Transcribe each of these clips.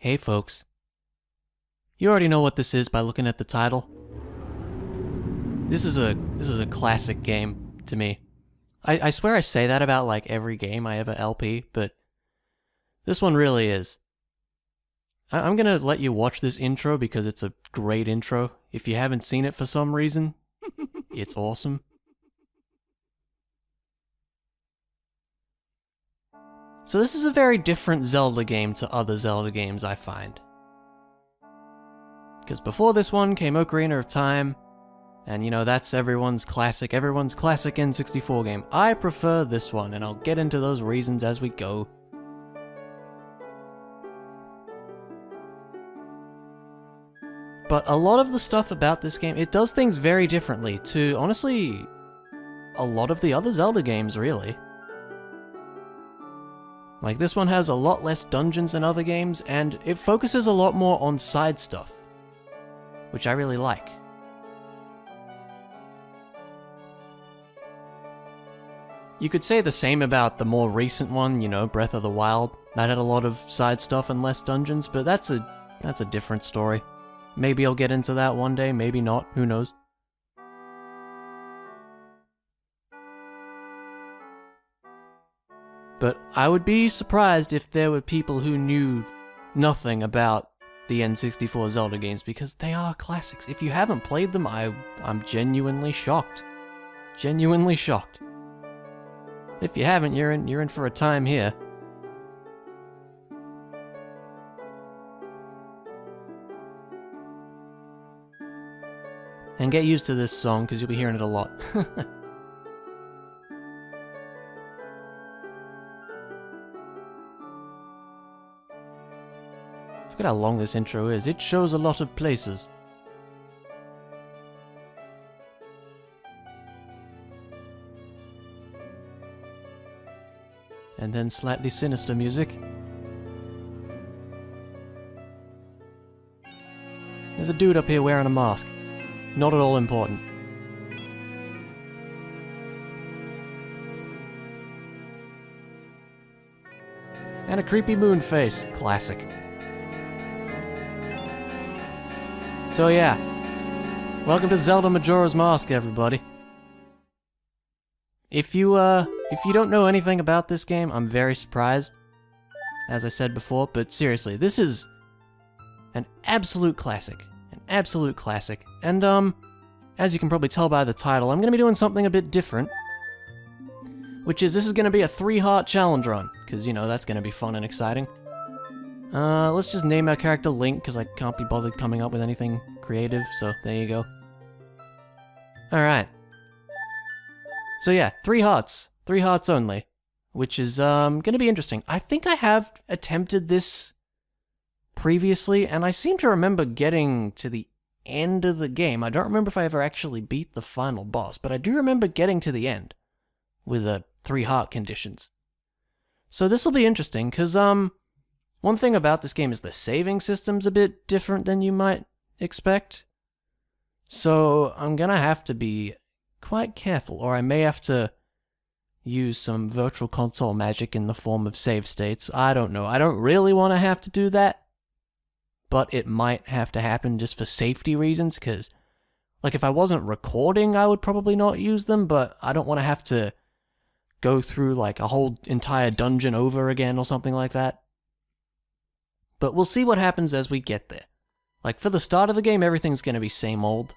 Hey folks. You already know what this is by looking at the title. This is a classic game to me. I swear I say that about like every game I ever LP, but this one really is. I'm gonna let you watch this intro because it's a great intro. If you haven't seen it for some reason, it's awesome. So this is a very different Zelda game to other Zelda games, I find. Because before this one came Ocarina of Time, and you know, that's everyone's classic N64 game. I prefer this one, and I'll get into those reasons as we go. But a lot of the stuff about this game, it does things very differently to, honestly, a lot of the other Zelda games, really. Like, this one has a lot less dungeons than other games, and it focuses a lot more on side stuff, which I really like. You could say the same about the more recent one, you know, Breath of the Wild. That had a lot of side stuff and less dungeons, but that's a different story. Maybe I'll get into that one day, maybe not, who knows. But I would be surprised if there were people who knew nothing about the N64 Zelda games, because they are classics. If you haven't played them, I'm genuinely shocked. Genuinely shocked. If you haven't, you're in for a time here. And get used to this song, because you'll be hearing it a lot. Look at how long this intro is. It shows a lot of places. And then slightly sinister music. There's a dude up here wearing a mask. Not at all important. And a creepy moon face. Classic. So yeah, welcome to Zelda Majora's Mask, everybody. If you don't know anything about this game, I'm very surprised, as I said before, but seriously, this is an absolute classic. An absolute classic. And, as you can probably tell by the title, I'm gonna be doing something a bit different. Which is, this is gonna be a 3-heart challenge run, because, you know, that's gonna be fun and exciting. Let's just name our character Link, because I can't be bothered coming up with anything creative, so there you go. Alright. So yeah, 3 hearts. 3 hearts only. Which is, gonna be interesting. I think I have attempted this previously, and I seem to remember getting to the end of the game. I don't remember if I ever actually beat the final boss, but I do remember getting to the end with the 3 heart conditions. So this will be interesting, because, one thing about this game is the saving system's a bit different than you might expect. So I'm gonna have to be quite careful, or I may have to use some virtual console magic in the form of save states. I don't know. I don't really want to have to do that, but it might have to happen just for safety reasons, because, like, if I wasn't recording, I would probably not use them, but I don't want to have to go through, like, a whole entire dungeon over again or something like that. But we'll see what happens as we get there. Like, for the start of the game, everything's gonna be same old.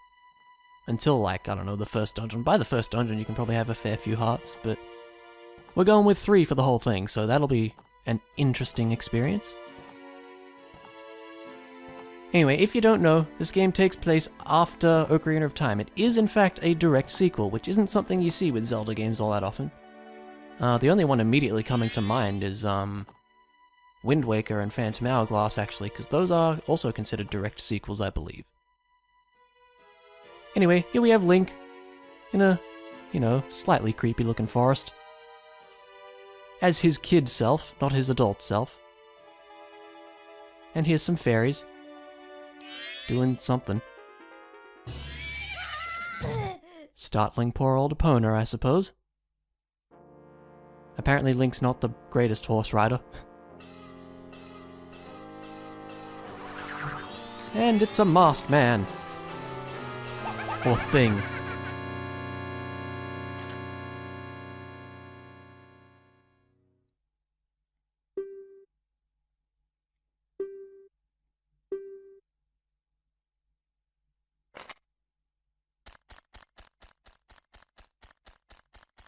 Until, like, I don't know, the first dungeon. By the first dungeon, you can probably have a fair few hearts, but we're going with 3 for the whole thing, so that'll be an interesting experience. Anyway, if you don't know, this game takes place after Ocarina of Time. It is, in fact, a direct sequel, which isn't something you see with Zelda games all that often. The only one immediately coming to mind is, Wind Waker and Phantom Hourglass, actually, because those are also considered direct sequels, I believe. Anyway, here we have Link in a, you know, slightly creepy-looking forest. As his kid self, not his adult self. And here's some fairies. Doing something. Startling poor old Epona, I suppose. Apparently Link's not the greatest horse rider. And it's a masked man. Or thing.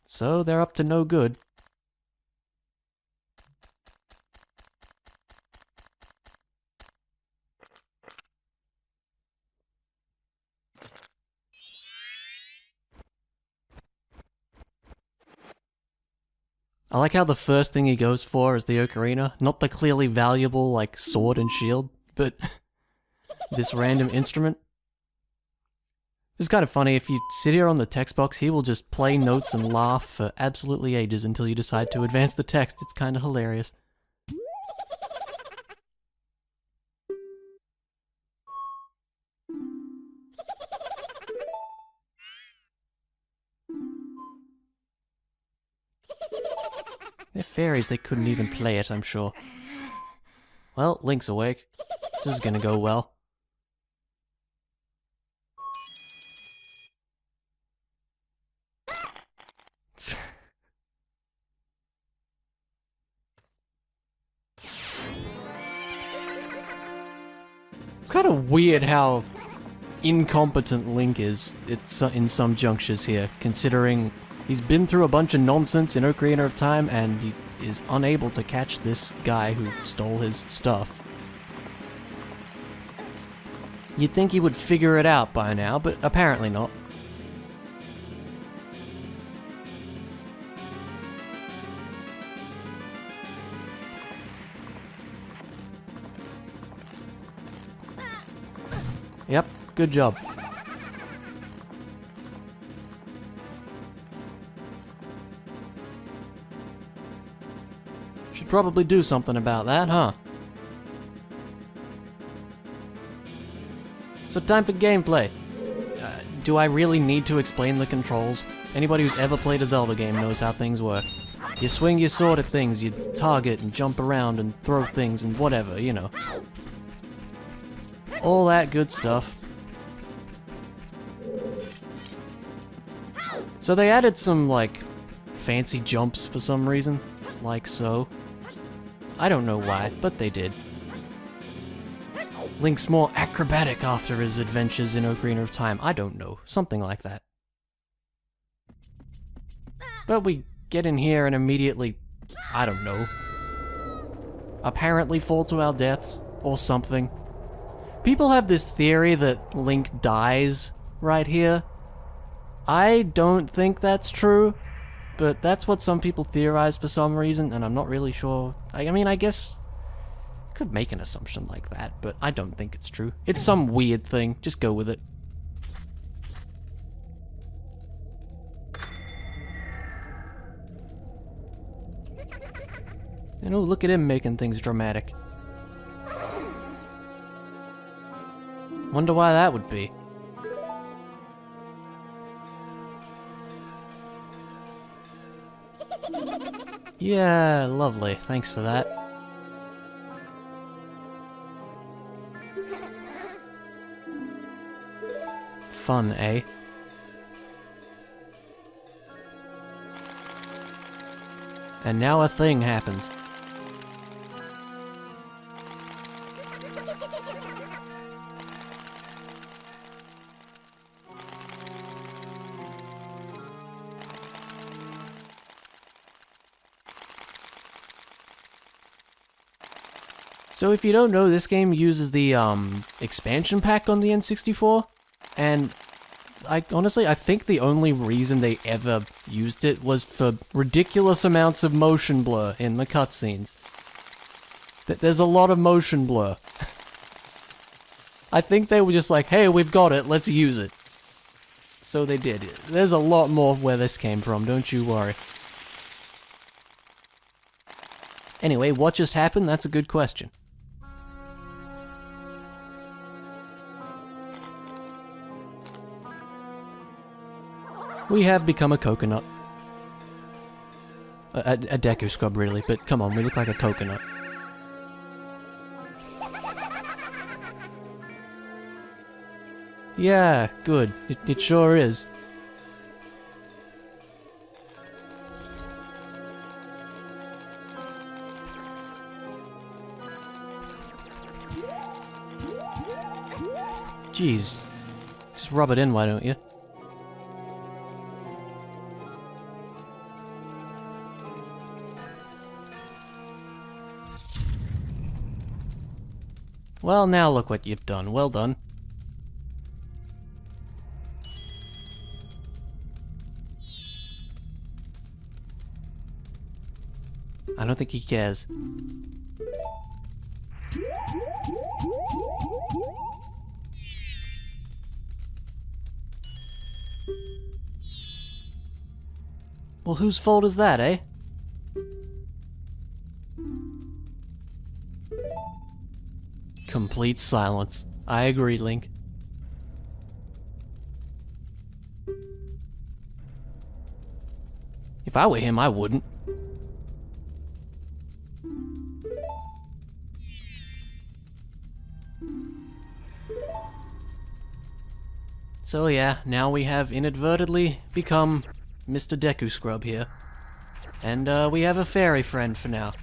So they're up to no good. I like how the first thing he goes for is the ocarina, not the clearly valuable, like, sword and shield, but this random instrument. It's kind of funny, if you sit here on the text box, he will just play notes and laugh for absolutely ages until you decide to advance the text. It's kind of hilarious. They're fairies, they couldn't even play it, I'm sure. Well, Link's awake. This is gonna go well. It's kind of weird how incompetent Link is in some junctures here, considering he's been through a bunch of nonsense in Ocarina of Time and he is unable to catch this guy who stole his stuff. You'd think he would figure it out by now, but apparently not. Yep, good job. Should probably do something about that, huh? So time for gameplay. Do I really need to explain the controls? Anybody who's ever played a Zelda game knows how things work. You swing your sword at things, you target and jump around and throw things and whatever, you know. All that good stuff. So they added some, like, fancy jumps for some reason. Like so. I don't know why, but they did. Link's more acrobatic after his adventures in Ocarina of Time. I don't know. Something like that. But we get in here and immediately, I don't know, apparently fall to our deaths, or something. People have this theory that Link dies right here. I don't think that's true, but that's what some people theorize for some reason, and I'm not really sure. I mean, I guess I could make an assumption like that, but I don't think it's true. It's some weird thing. Just go with it. And oh, look at him making things dramatic. Wonder why that would be. Yeah, lovely. Thanks for that. Fun, eh? And now a thing happens. So if you don't know, this game uses the expansion pack on the N64, and honestly, I think the only reason they ever used it was for ridiculous amounts of motion blur in the cutscenes. There's a lot of motion blur. I think they were just like, hey, we've got it, let's use it. So they did. There's a lot more where this came from, don't you worry. Anyway, what just happened? That's a good question. We have become a coconut. A Deku Scrub, really, but come on, we look like a coconut. Yeah, good. It sure is. Jeez. Just rub it in, why don't you? Well, now look what you've done. Well done. I don't think he cares. Well, whose fault is that, eh? Complete silence. I agree, Link. If I were him, I wouldn't. So yeah, now we have inadvertently become Mr. Deku Scrub here. And we have a fairy friend for now.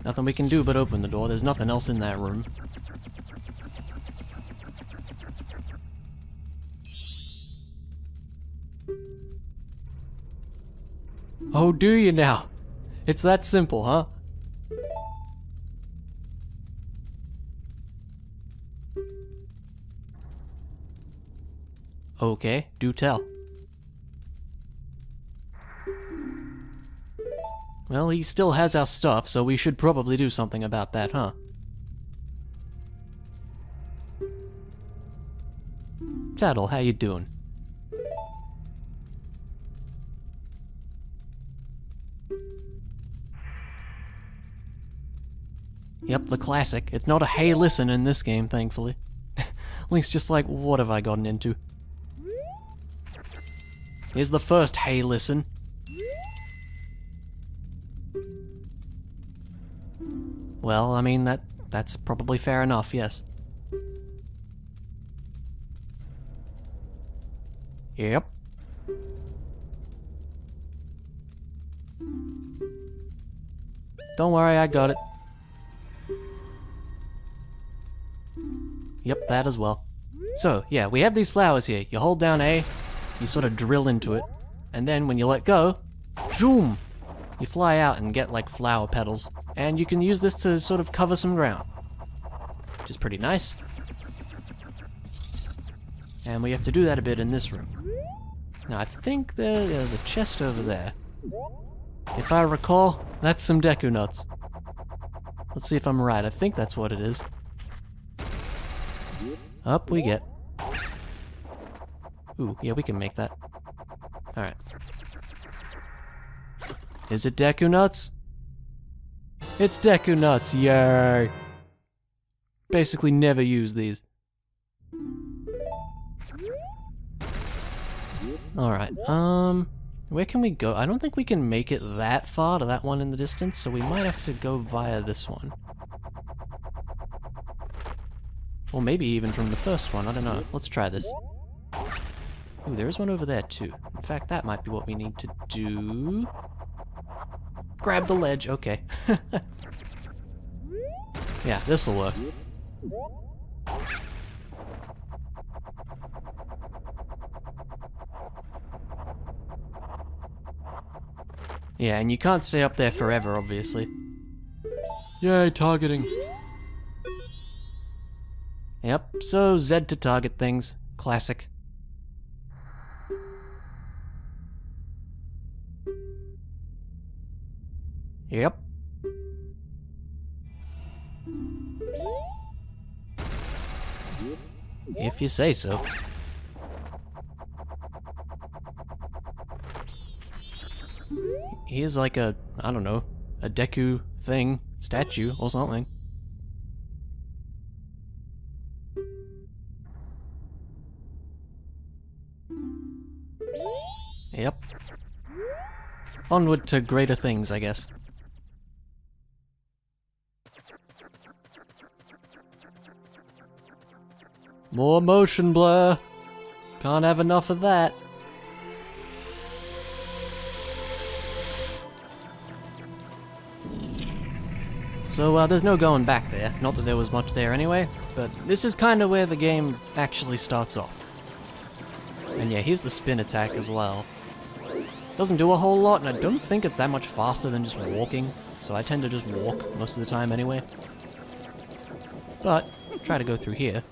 Nothing we can do but open the door. There's nothing else in that room. Oh, do you now? It's that simple, huh? Okay, do tell. Well, he still has our stuff, so we should probably do something about that, huh? Tattle, how you doing? Yep, the classic. It's not a hey listen in this game, thankfully. Link's just like, what have I gotten into? Here's the first hey listen. Well, I mean, that's probably fair enough, yes. Yep. Don't worry, I got it. Yep, that as well. So, yeah, we have these flowers here. You hold down A, you sort of drill into it, and then when you let go, zoom! You fly out and get like flower petals. And you can use this to sort of cover some ground, which is pretty nice. And we have to do that a bit in this room. Now I think there's a chest over there. If I recall, that's some Deku nuts. Let's see if I'm right. I think that's what it is. Up we get. Ooh, yeah, we can make that. Alright. Is it Deku nuts? It's Deku nuts, yay! Basically never use these. Alright, where can we go? I don't think we can make it that far to that one in the distance, so we might have to go via this one. Or maybe even from the first one, I don't know. Let's try this. Ooh, there is one over there too. In fact, that might be what we need to do. Grab the ledge, okay. Yeah, this'll work. Yeah, and you can't stay up there forever, obviously. Yay, targeting. Yep, so Z to target things. Classic. Yep. If you say so. Here's like a, I don't know, a Deku thing, statue or something. Yep. Onward to greater things, I guess. More motion blur. Can't have enough of that. So there's no going back there. Not that there was much there anyway, but this is kind of where the game actually starts off. And yeah, here's the spin attack as well. Doesn't do a whole lot, and I don't think it's that much faster than just walking, so I tend to just walk most of the time anyway. But, try to go through here.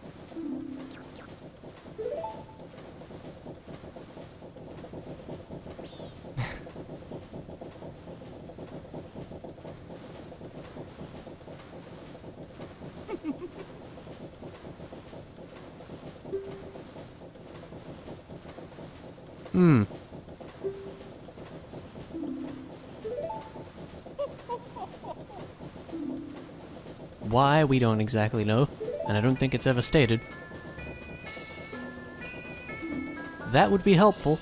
Why, we don't exactly know, and I don't think it's ever stated. That would be helpful.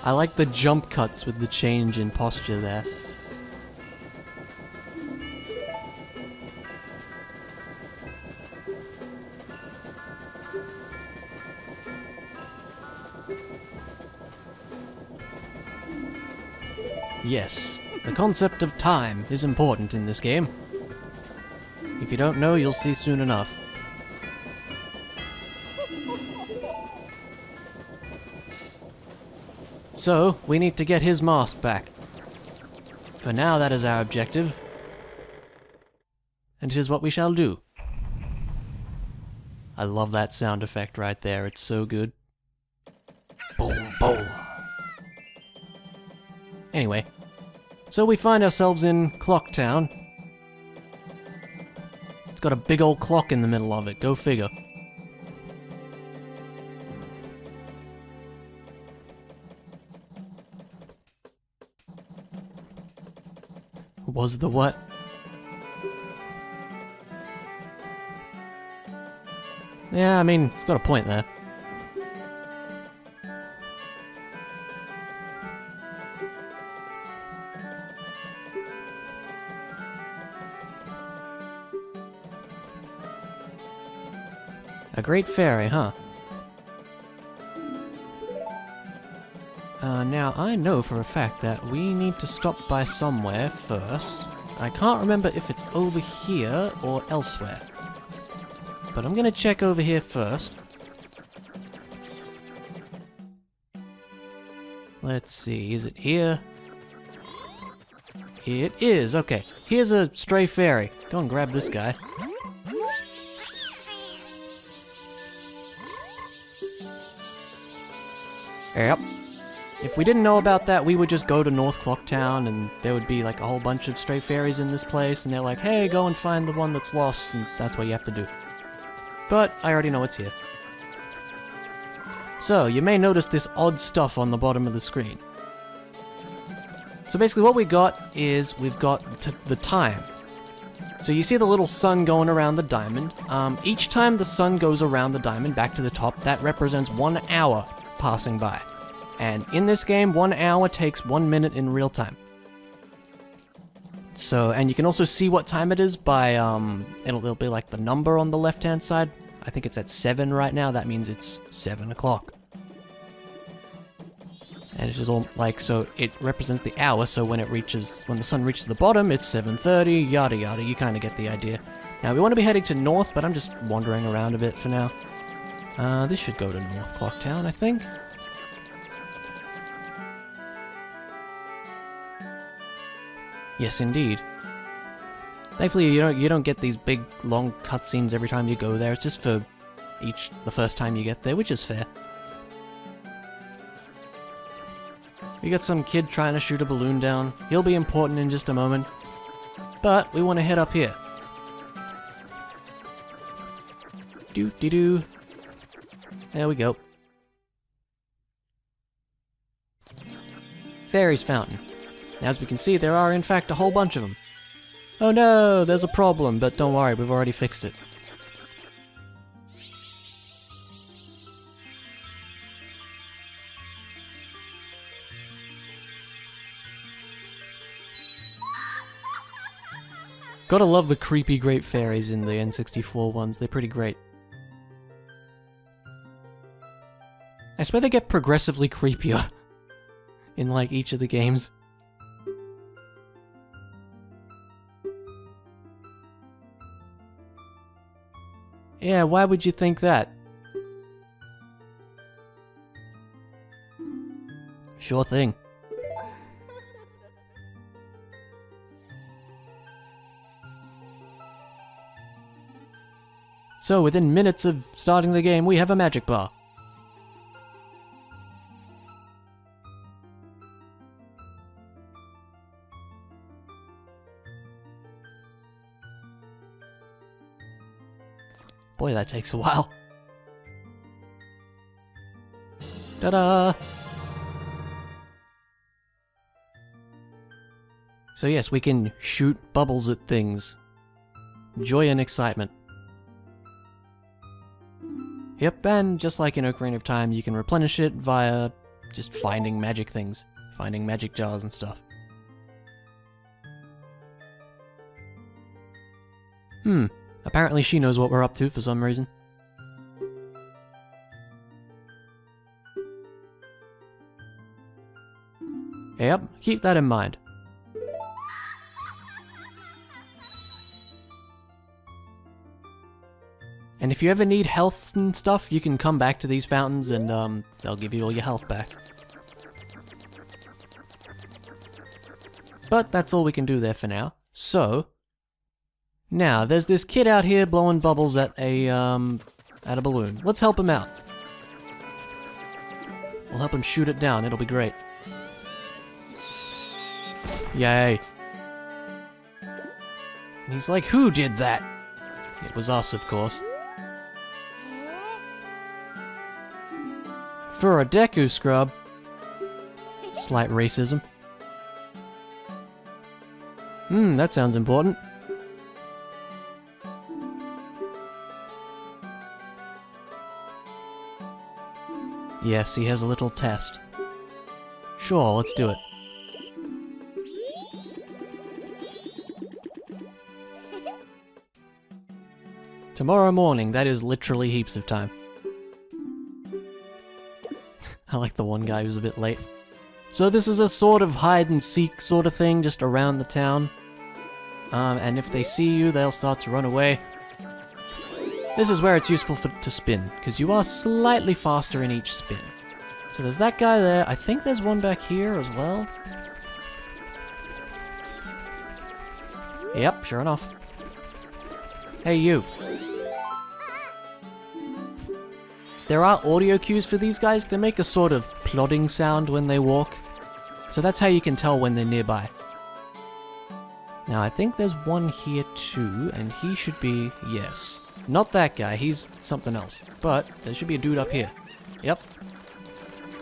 I like the jump cuts with the change in posture there. Yes, the concept of time is important in this game. If you don't know, you'll see soon enough. So, we need to get his mask back. For now, that is our objective. And it is what we shall do. I love that sound effect right there, it's so good. Boom, boom. Anyway, so we find ourselves in Clock Town. It's got a big old clock in the middle of it, go figure. Was the what? Yeah, I mean, it's got a point there. A great fairy, huh? Now, I know for a fact that we need to stop by somewhere first. I can't remember if it's over here or elsewhere. But I'm gonna check over here first. Let's see, is it here? It is, okay. Here's a stray fairy. Go and grab this guy. Yep. If we didn't know about that, we would just go to North Clock Town and there would be like a whole bunch of stray fairies in this place and they're like, hey, go and find the one that's lost, and that's what you have to do. But I already know it's here. So, you may notice this odd stuff on the bottom of the screen. So basically what we got is, we've got the time. So you see the little sun going around the diamond. Each time the sun goes around the diamond back to the top, that represents 1 hour passing by. And in this game, 1 hour takes 1 minute in real time. So, and you can also see what time it is by, it'll be like the number on the left-hand side. I think it's at 7 right now, that means it's 7 o'clock. And it is all, like, so it represents the hour, so when the sun reaches the bottom, it's 7:30, yada yada, you kind of get the idea. Now, we want to be heading to north, but I'm just wandering around a bit for now. This should go to North Clock Town, I think. Yes, indeed. Thankfully, you don't get these big, long cutscenes every time you go there. It's just for the first time you get there, which is fair. We got some kid trying to shoot a balloon down. He'll be important in just a moment. But we want to head up here. Doo-dee-doo. There we go. Fairy's Fountain. As we can see, there are in fact a whole bunch of them. Oh no, there's a problem, but don't worry, we've already fixed it. Gotta love the creepy great fairies in the N64 ones, they're pretty great. I swear they get progressively creepier in like each of the games. Yeah, why would you think that? Sure thing. So, within minutes of starting the game, we have a magic bar. Boy, that takes a while. Ta-da! So yes, we can shoot bubbles at things. Joy and excitement. Yep, and just like in Ocarina of Time, you can replenish it via just finding magic things. Finding magic jars and stuff. Apparently she knows what we're up to for some reason. Yep, keep that in mind. And if you ever need health and stuff, you can come back to these fountains and they'll give you all your health back. But that's all we can do there for now. So, now there's this kid out here blowing bubbles at a balloon. Let's help him out. We'll help him shoot it down, it'll be great. Yay. And he's like, who did that? It was us, of course. For a Deku scrub. Slight racism. That sounds important. Yes, he has a little test. Sure, let's do it. Tomorrow morning, that is literally heaps of time. I like the one guy who's a bit late. So this is a sort of hide and seek sort of thing, just around the town. And if they see you, they'll start to run away. This is where it's useful to spin, because you are slightly faster in each spin. So there's that guy there. I think there's one back here as well. Yep, sure enough. Hey, you. There are audio cues for these guys. They make a sort of plodding sound when they walk. So that's how you can tell when they're nearby. Now, I think there's one here too, and he should be... yes. Not that guy, he's something else. But there should be a dude up here. Yep.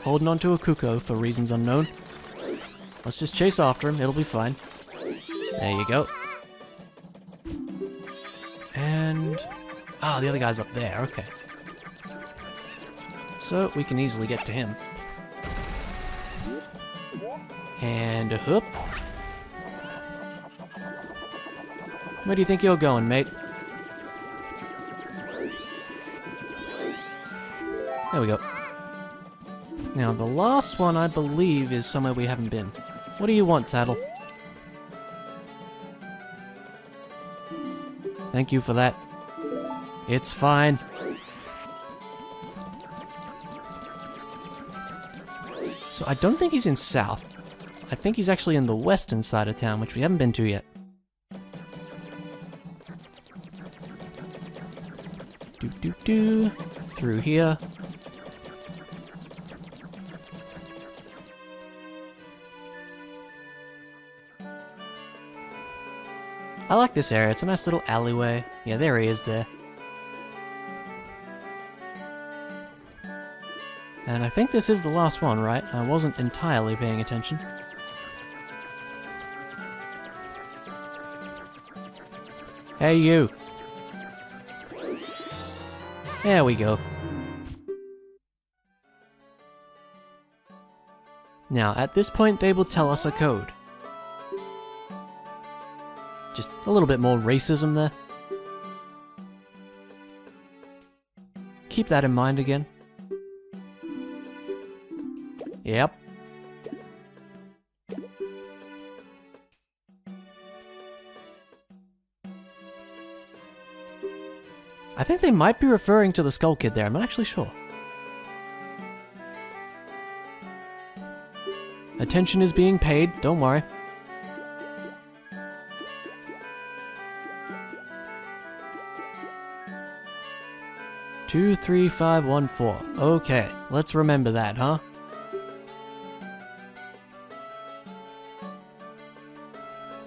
Holding onto a Kuko for reasons unknown. Let's just chase after him, it'll be fine. There you go. And... ah, the other guy's up there, okay. So, we can easily get to him. And whoop. Where do you think you're going, mate? There we go. Now, the last one, I believe, is somewhere we haven't been. What do you want, Tattle? Thank you for that. It's fine. So I don't think he's in south. I think he's actually in the western side of town, which we haven't been to yet. Do. Through here. I like this area, it's a nice little alleyway. Yeah, there he is there. And I think this is the last one, right? I wasn't entirely paying attention. Hey, you! There we go. Now, at this point, they will tell us a code. Just a little bit more racism there. Keep that in mind again. Yep. I think they might be referring to the Skull Kid there, I'm not actually sure. Attention is being paid, don't worry. Two, 3, 5, 1, 4. Okay, let's remember that, huh?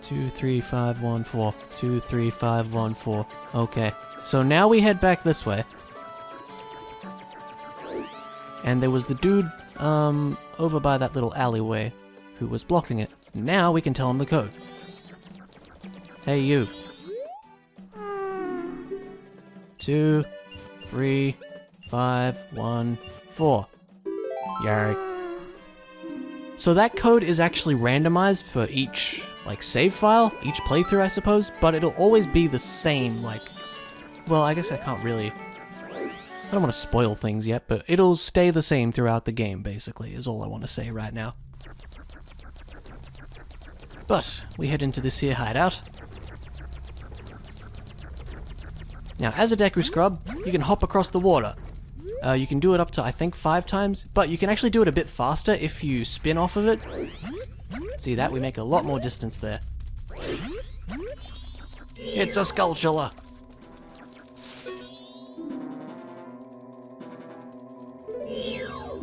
Two, 3, 5, 1, 4. 2, 3, 5, 1, 4. Okay, so now we head back this way. And there was the dude, over by that little alleyway who was blocking it. Now we can tell him the code. Hey, you. 2, 3, 5, 1, 4. Yay. So that code is actually randomized for each, like, save file, each playthrough, I suppose, but it'll always be the same, like... Well, I guess I can't really... I don't want to spoil things yet, but it'll stay the same throughout the game, basically, is all I want to say right now. But, we head into this here hideout. Now, as a Deku Scrub, you can hop across the water. You can do it up to, I think, 5 times, but you can actually do it a bit faster if you spin off of it. See that? We make a lot more distance there. It's a Skulltula!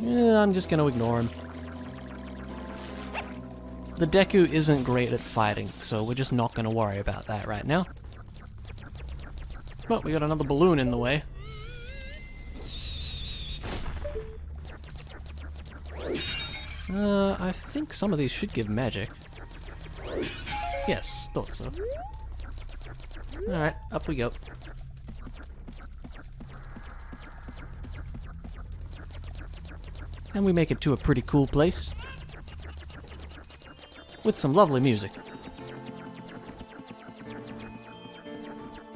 Yeah, I'm just gonna ignore him. The Deku isn't great at fighting, so we're just not gonna worry about that right now. But we got another balloon in the way. I think some of these should give magic. Yes, thought so. Alright, up we go. And we make it to a pretty cool place. With some lovely music.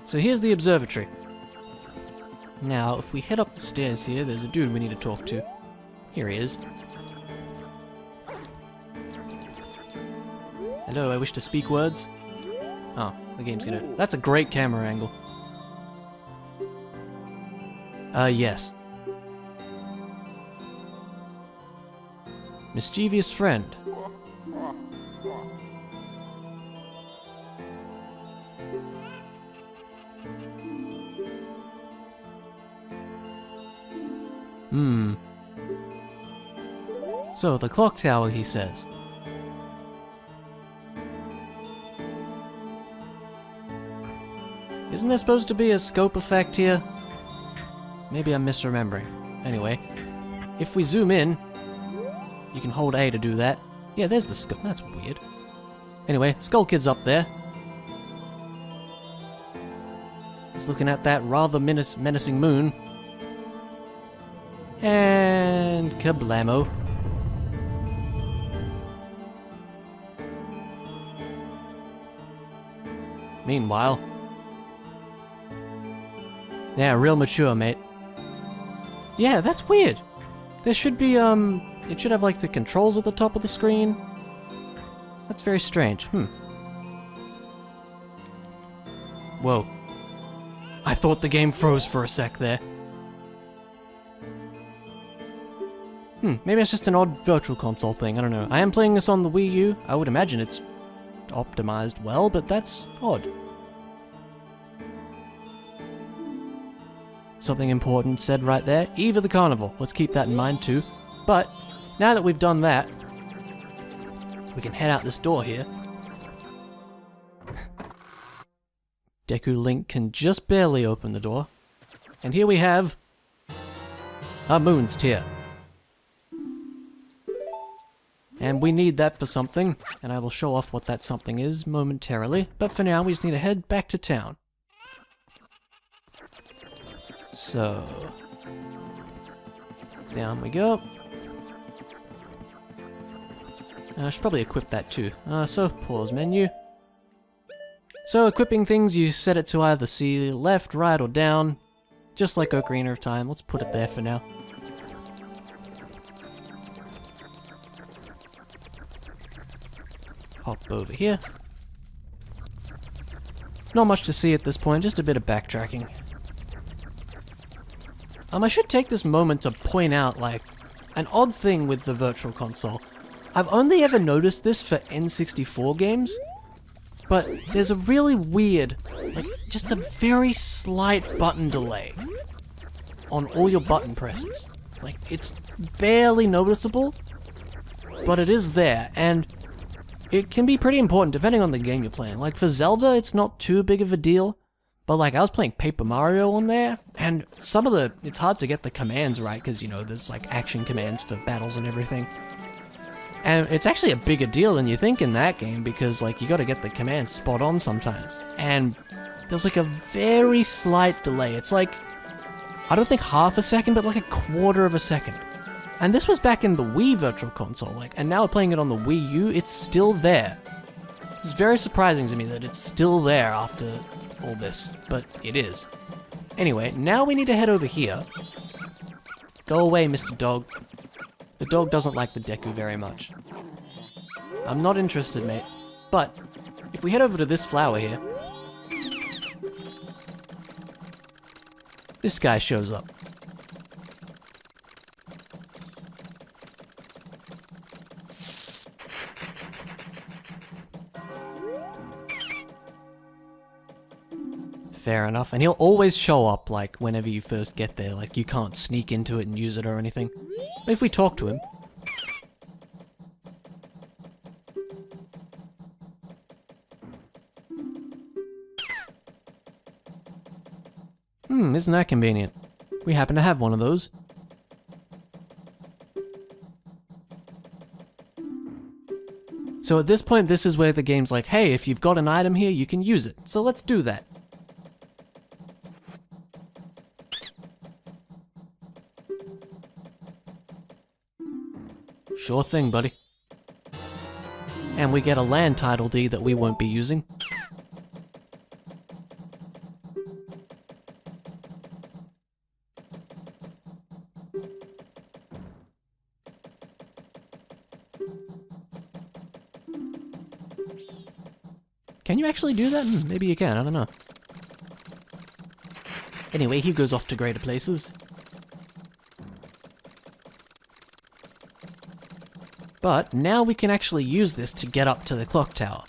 So here's the observatory. Now, if we head up the stairs here, there's a dude we need to talk to. Here he is. Hello, I wish to speak words. Oh, the game's gonna... That's a great camera angle. Yes. Mischievous friend. So, the clock tower, he says. Isn't there supposed to be a scope effect here? Maybe I'm misremembering. Anyway, if we zoom in, you can hold A to do that. Yeah, there's the scope. That's weird. Anyway, Skull Kid's up there. He's looking at that rather menacing moon. And kablamo. Meanwhile... Yeah, real mature, mate. Yeah, that's weird. There should be, it should have, like, the controls at the top of the screen. That's very strange. Whoa. I thought the game froze for a sec there. Maybe it's just an odd virtual console thing, I don't know. I am playing this on the Wii U. I would imagine it's optimized well, but that's odd. Something important said right there. Eve of the Carnival. Let's keep that in mind too. But, now that we've done that, we can head out this door here. Deku Link can just barely open the door. And here we have... a Moon's Tear. And we need that for something, and I will show off what that something is momentarily. But for now, we just need to head back to town. So, down we go. I should probably equip that too. So, pause menu. So equipping things, you set it to either C, left, right, or down. Just like Ocarina of Time. Let's put it there for now. Hop over here. Not much to see at this point, just a bit of backtracking. I should take this moment to point out, like, an odd thing with the Virtual Console. I've only ever noticed this for N64 games, but there's a really weird, like, just a very slight button delay on all your button presses. Like, it's barely noticeable, but it is there, and it can be pretty important depending on the game you're playing. Like, for Zelda, it's not too big of a deal, but like, I was playing Paper Mario on there, and it's hard to get the commands right, because, you know, there's like action commands for battles and everything. And it's actually a bigger deal than you think in that game, because like, you gotta get the commands spot on sometimes. And there's like a very slight delay. It's like, I don't think half a second, but like a quarter of a second. And this was back in the Wii Virtual Console, like, and now playing it on the Wii U, it's still there. It's very surprising to me that it's still there after all this, but it is. Anyway, now we need to head over here. Go away, Mr. Dog. The dog doesn't like the Deku very much. I'm not interested, mate. But, if we head over to this flower here, this guy shows up. Fair enough, and he'll always show up, like, whenever you first get there, like, you can't sneak into it and use it or anything. But if we talk to him... isn't that convenient? We happen to have one of those. So at this point, this is where the game's like, hey, if you've got an item here, you can use it. So let's do that. Sure thing, buddy. And we get a land title deed that we won't be using. Can you actually do that? Maybe you can, I don't know. Anyway, he goes off to greater places. But now we can actually use this to get up to the clock tower.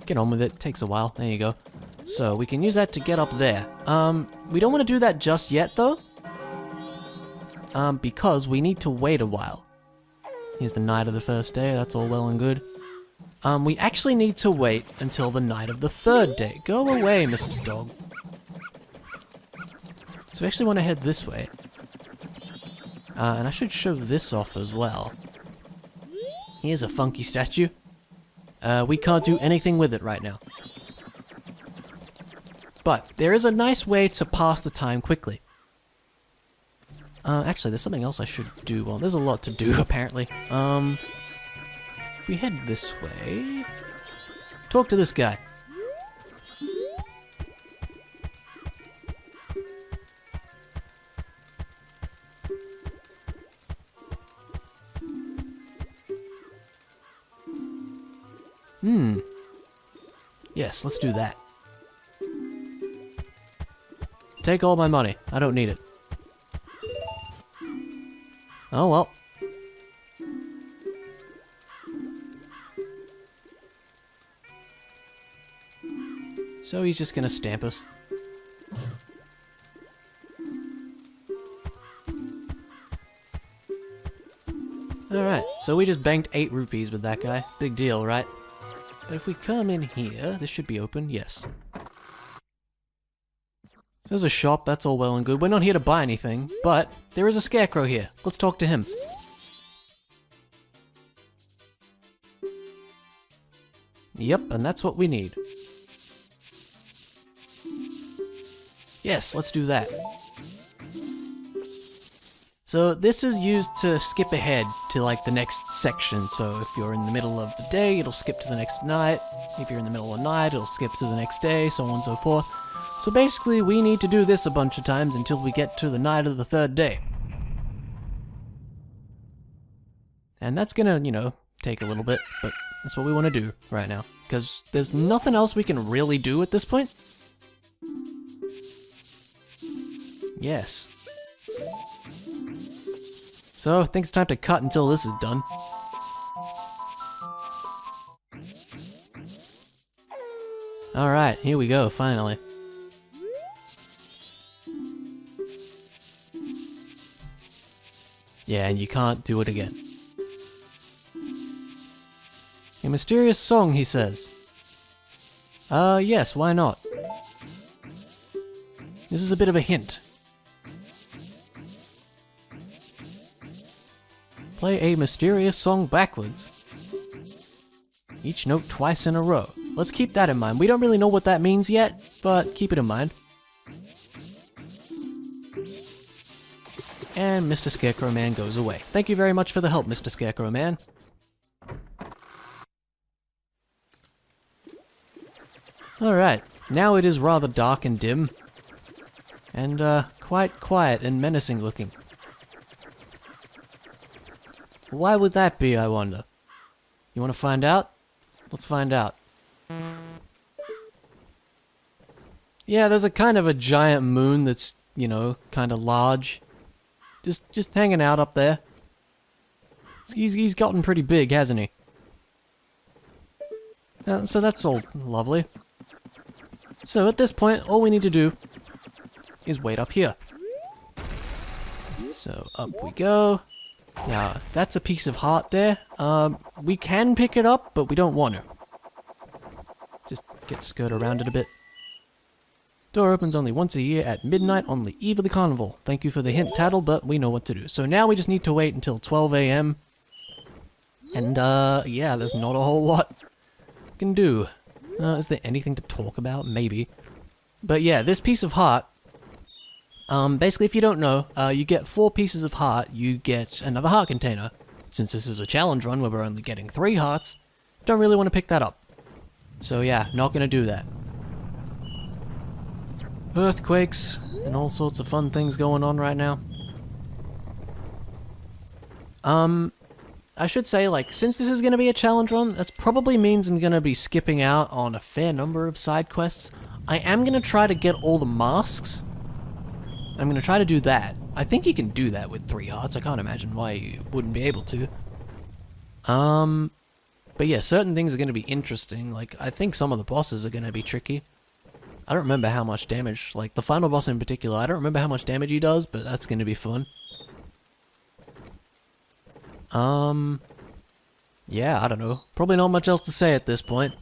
Get on with it, takes a while, there you go. So we can use that to get up there. We don't want to do that just yet though. Because we need to wait a while. Here's the night of the first day, that's all well and good. We actually need to wait until the night of the third day. Go away, Mr. Dog. So we actually want to head this way. And I should show this off as well. Here's a funky statue. We can't do anything with it right now. But there is a nice way to pass the time quickly. Actually, there's something else I should do. Well, there's a lot to do, apparently. If we head this way... Talk to this guy. Yes, let's do that. Take all my money. I don't need it. Oh well. So he's just gonna stamp us. Alright, so we just banked 8 rupees with that guy. Big deal, right? But if we come in here, this should be open, yes. There's a shop, that's all well and good. We're not here to buy anything, but there is a scarecrow here. Let's talk to him. Yep, and that's what we need. Yes, let's do that. So this is used to skip ahead to like the next section. So if you're in the middle of the day, it'll skip to the next night. If you're in the middle of the night, it'll skip to the next day, so on and so forth. So basically, we need to do this a bunch of times until we get to the night of the third day. And that's gonna, you know, take a little bit, but that's what we want to do right now. Because there's nothing else we can really do at this point. Yes. So, I think it's time to cut until this is done. Alright, here we go, finally. Yeah, and you can't do it again. A mysterious song, he says. Yes, why not? This is a bit of a hint. Play a mysterious song backwards. Each note twice in a row. Let's keep that in mind. We don't really know what that means yet, but keep it in mind. And Mr. Scarecrow Man goes away. Thank you very much for the help, Mr. Scarecrow Man. Alright, now it is rather dark and dim. And, quite quiet and menacing looking. Why would that be, I wonder? You want to find out? Let's find out. Yeah, there's a kind of a giant moon that's, you know, kind of large. Just hanging out up there. He's gotten pretty big, hasn't he? So that's all lovely. So at this point, all we need to do is wait up here. So up we go. Now, that's a piece of heart there. We can pick it up, but we don't want to. Just skirt around it a bit. Door opens only once a year at midnight on the eve of the carnival. Thank you for the hint, Tattle, but we know what to do. So now we just need to wait until 12 a.m. And, yeah, there's not a whole lot we can do. Is there anything to talk about? Maybe. But yeah, this piece of heart, basically if you don't know, you get 4 pieces of heart, you get another heart container. Since this is a challenge run where we're only getting 3 hearts, don't really want to pick that up. So yeah, not gonna do that. Earthquakes, and all sorts of fun things going on right now. I should say, like, since this is gonna be a challenge run, that probably means I'm gonna be skipping out on a fair number of side quests. I am gonna try to get all the masks. I'm gonna try to do that. I think you can do that with 3 hearts. I can't imagine why you wouldn't be able to. But yeah, certain things are gonna be interesting. Like, I think some of the bosses are gonna be tricky. I don't remember how much damage, like the final boss in particular, I don't remember how much damage he does, but that's gonna be fun. Yeah, I don't know. Probably not much else to say at this point.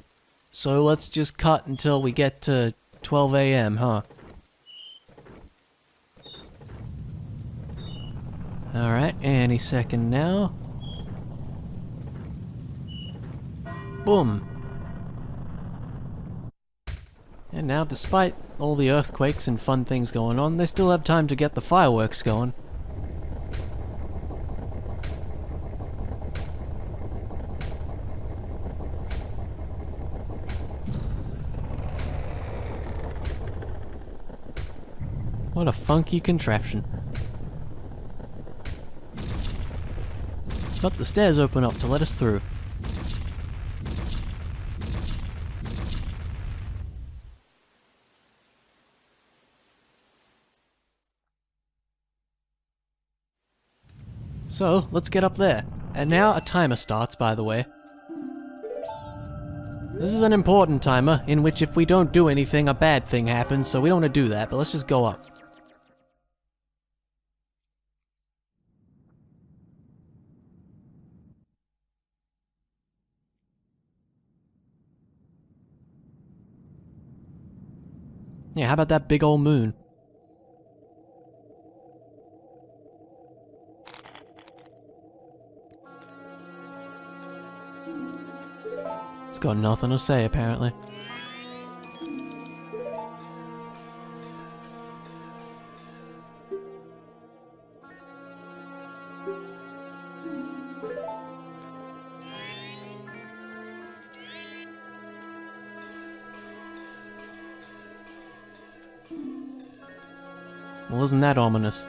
So let's just cut until we get to 12 a.m., huh? Alright, any second now. Boom. And now, despite all the earthquakes and fun things going on, they still have time to get the fireworks going. What a funky contraption. But the stairs open up to let us through. So, let's get up there. And now a timer starts, by the way. This is an important timer, in which if we don't do anything, a bad thing happens, so we don't want to do that, but let's just go up. Yeah, how about that big old moon? It's got nothing to say, apparently. Well, isn't that ominous?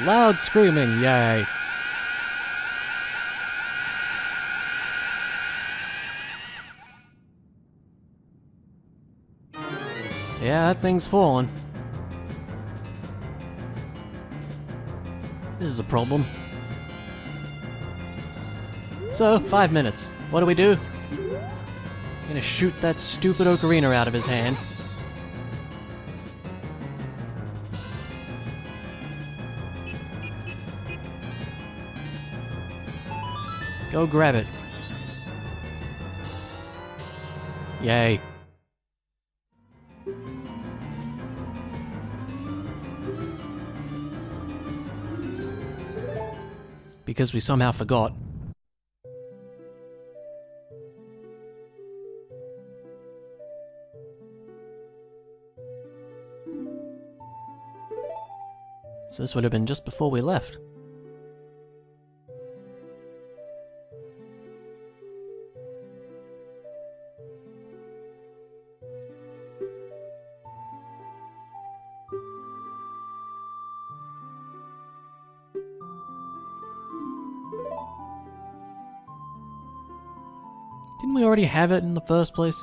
Loud screaming, yay! Yeah, that thing's fallen. This is a problem. So, 5 minutes. What do? Gonna shoot that stupid ocarina out of his hand. Go grab it. Yay. Because we somehow forgot. So this would have been just before we left. Didn't we already have it in the first place?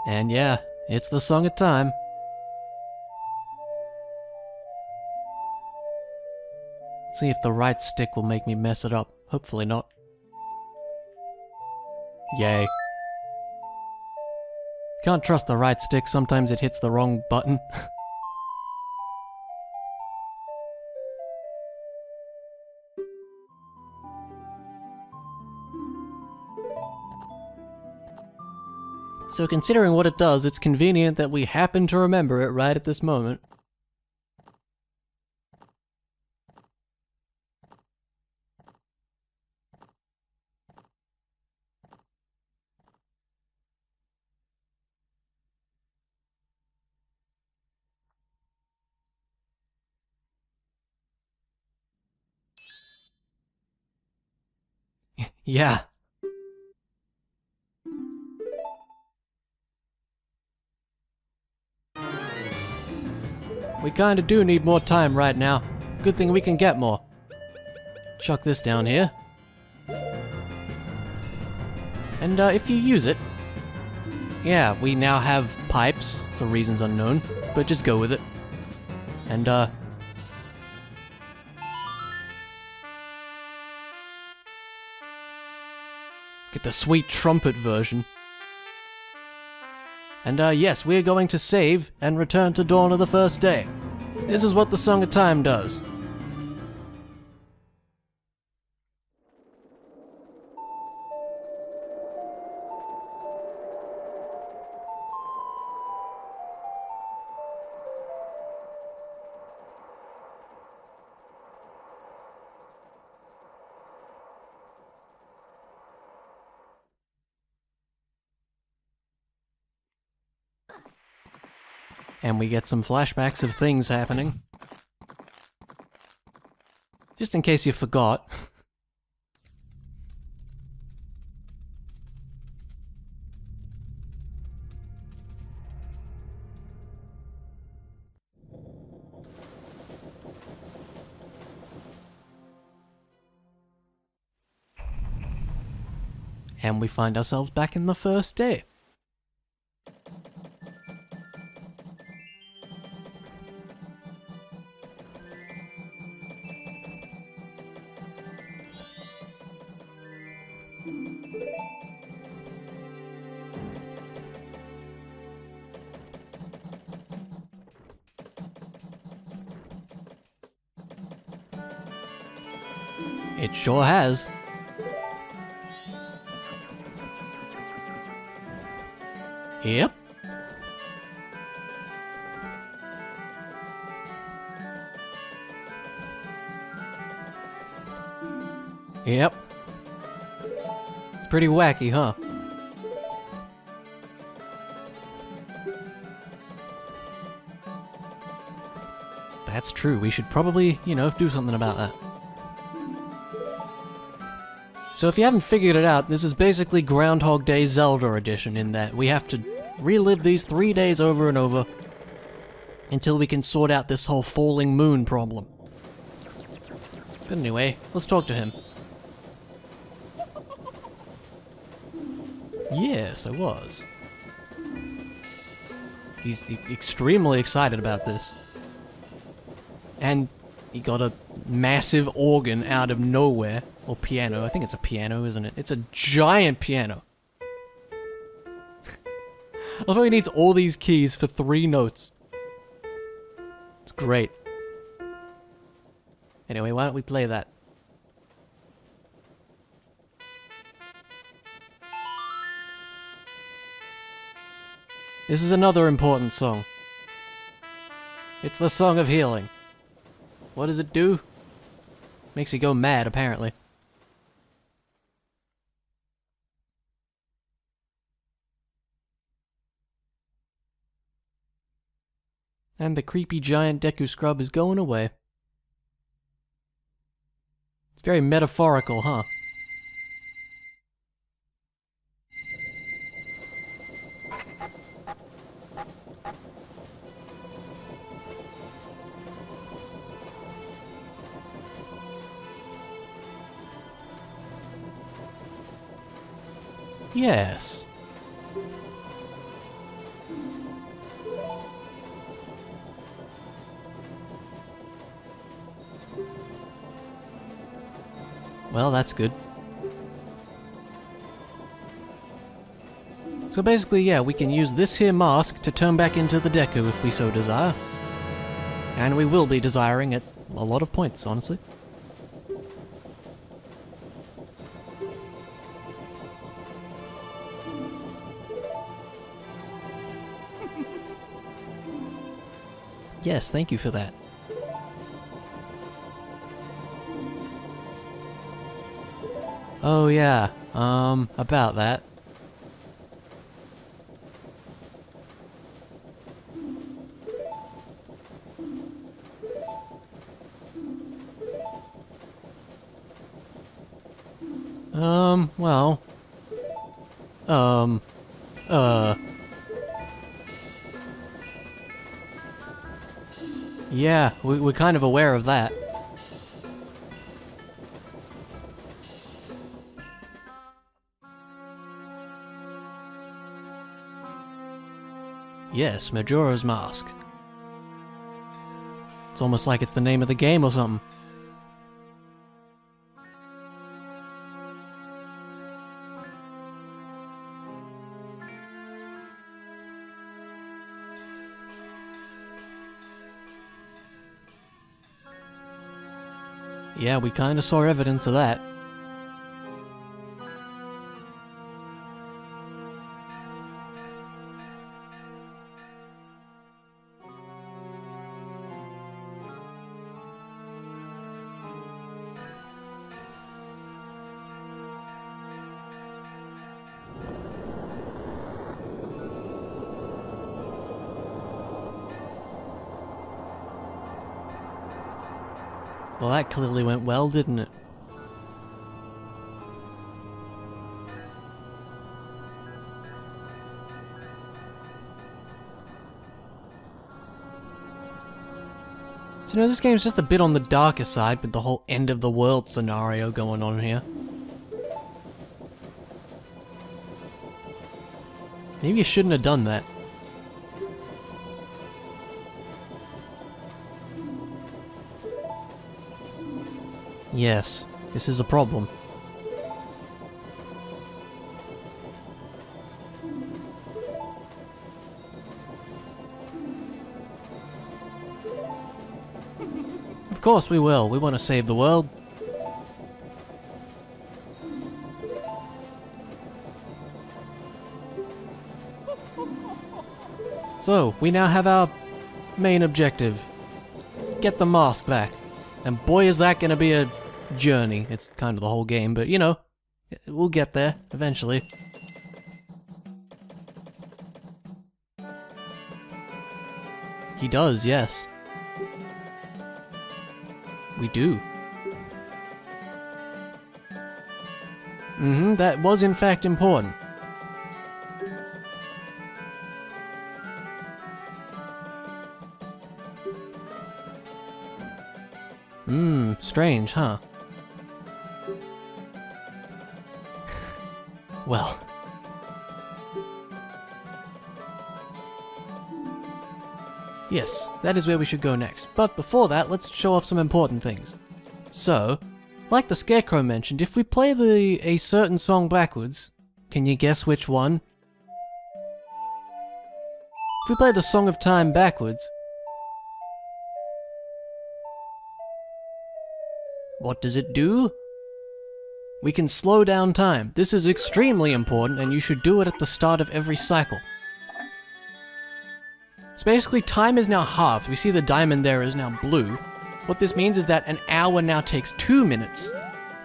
And yeah, it's the song of time. See if the right stick will make me mess it up. Hopefully not. Yay. Can't trust the right stick, sometimes it hits the wrong button. So considering what it does, it's convenient that we happen to remember it right at this moment. Yeah. We kinda do need more time right now. Good thing we can get more. Chuck this down here. And if you use it... Yeah, we now have pipes, for reasons unknown, but just go with it. And get the sweet trumpet version. And yes, we're going to save and return to Dawn of the First Day. This is what the Song of Time does. And we get some flashbacks of things happening. Just in case you forgot. And we find ourselves back in the first day. It sure has. Yep. Yep. It's pretty wacky, huh? That's true. We should probably, you know, do something about that. So if you haven't figured it out, this is basically Groundhog Day Zelda edition in that we have to relive these 3 days over and over until we can sort out this whole falling moon problem. But anyway, let's talk to him. Yes, I was. He's extremely excited about this. And he got a massive organ out of nowhere. Or piano. I think it's a piano, isn't it? It's a giant piano. Although he needs all these keys for 3 notes. It's great. Anyway, why don't we play that? This is another important song. It's the Song of Healing. What does it do? Makes you go mad, apparently. And the creepy giant Deku Scrub is going away. It's very metaphorical, huh? Yes. Well, that's good. So basically, yeah, we can use this here mask to turn back into the Deku if we so desire. And we will be desiring at a lot of points, honestly. Yes, thank you for that. Oh yeah, about that. Well. Yeah, we're kind of aware of that. Yes, Majora's Mask. It's almost like it's the name of the game or something. Yeah, we kinda saw evidence of that. Well, that clearly went well, didn't it? So, you know, this game's just a bit on the darker side with the whole end of the world scenario going on here. Maybe you shouldn't have done that. Yes, this is a problem. Of course we will. We want to save the world. So, we now have our main objective. Get the mask back. And boy is that gonna be a journey. It's kind of the whole game, but you know, we'll get there eventually. He does, yes. We do. That was in fact important. Strange, huh? Well. Yes, that is where we should go next. But before that, let's show off some important things. So, like the Scarecrow mentioned, if we play a certain song backwards, can you guess which one? If we play the Song of Time backwards, what does it do? We can slow down time. This is extremely important, and you should do it at the start of every cycle. So basically, time is now halved. We see the diamond there is now blue. What this means is that an hour now takes 2 minutes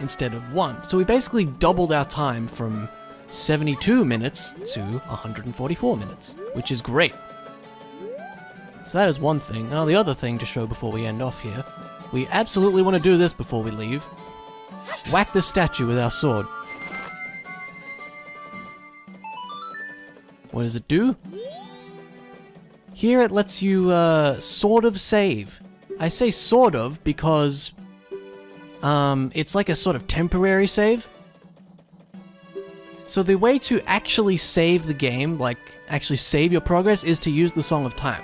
instead of 1. So we basically doubled our time from 72 minutes to 144 minutes, which is great. So that is one thing. Now the other thing to show before we end off here, we absolutely want to do this before we leave. Whack this statue with our sword. What does it do? Here it lets you, sort of save. I say sort of because, it's like a sort of temporary save. So the way to actually save the game, like actually save your progress, is to use the Song of Time.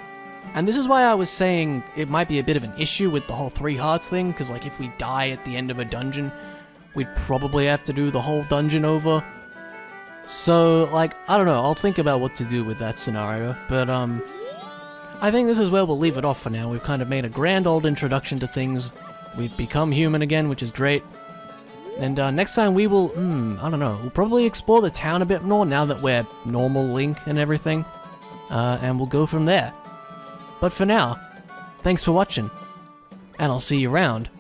And this is why I was saying it might be a bit of an issue with the whole 3 hearts thing, because like if we die at the end of a dungeon, we'd probably have to do the whole dungeon over. So, like, I don't know, I'll think about what to do with that scenario, but I think this is where we'll leave it off for now. We've kind of made a grand old introduction to things. We've become human again, which is great. And next time we will, I don't know, we'll probably explore the town a bit more now that we're normal Link and everything. And we'll go from there. But for now, thanks for watching, and I'll see you around.